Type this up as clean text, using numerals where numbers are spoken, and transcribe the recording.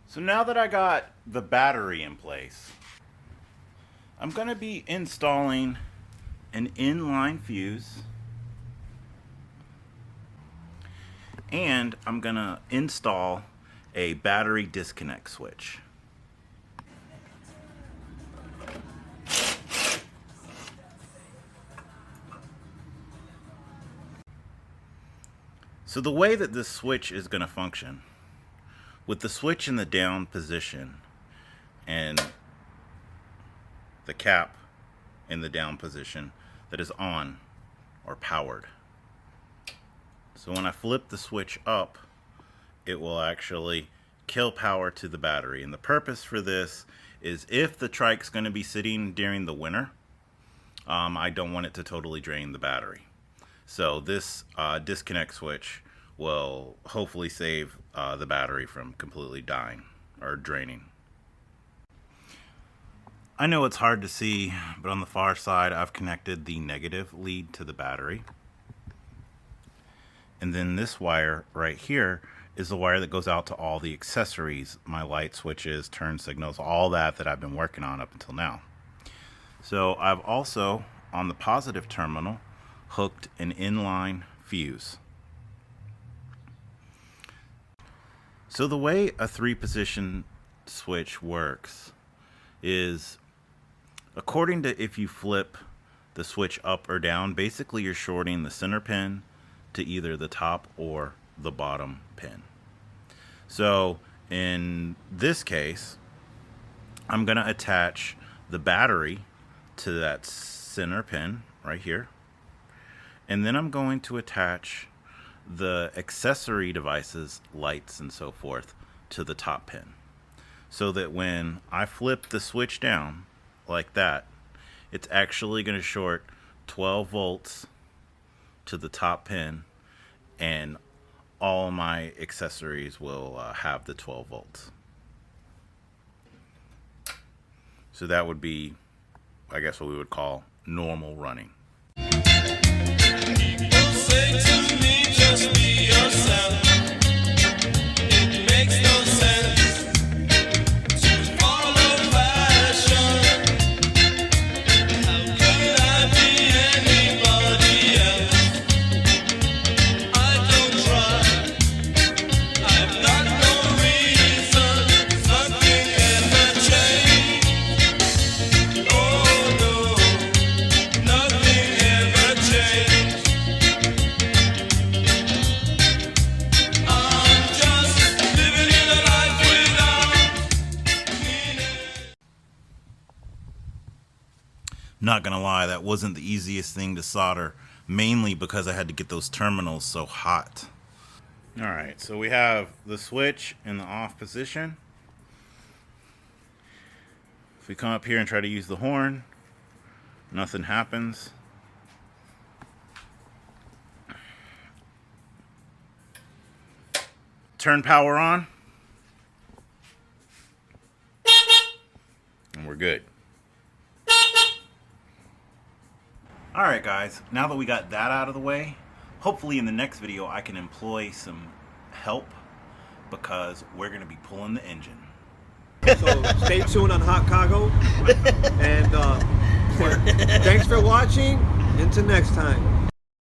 So now that I got the battery in place, I'm going to be installing an inline fuse, and I'm going to install a battery disconnect switch. So the way that this switch is going to function, with the switch in the down position and the cap in the down position, that is on or powered. So when I flip the switch up, it will actually kill power to the battery. And the purpose for this is if the Trike's going to be sitting during the winter, I don't want it to totally drain the battery. So this disconnect switch will hopefully save the battery from completely dying or draining. I know it's hard to see, but on the far side I've connected the negative lead to the battery. And then this wire right here is the wire that goes out to all the accessories, my light switches, turn signals, all that I've been working on up until now. So I've also, on the positive terminal, hooked an inline fuse. So the way a 3-position switch works is, according to if you flip the switch up or down, basically you're shorting the center pin to either the top or the bottom pin. So in this case, I'm going to attach the battery to that center pin right here. And then I'm going to attach the accessory devices, lights and so forth, to the top pin. So that when I flip the switch down like that, it's actually going to short 12 volts to the top pin, and all my accessories will have the 12 volts. So that would be, I guess, what we would call normal running. Say to me, just be yourself. It makes no sense to follow fashion. How could I be anybody else? I don't try. I've got no reason. Nothing ever changed. Oh no, nothing ever changed. Not gonna lie, that wasn't the easiest thing to solder, mainly because I had to get those terminals so hot. Alright, so we have the switch in the off position. If we come up here and try to use the horn, nothing happens. Turn power on, and we're good. Alright guys, now that we got that out of the way, hopefully in the next video I can employ some help, because we're going to be pulling the engine. So stay tuned on HOTCAGO, and thanks for watching. Until next time.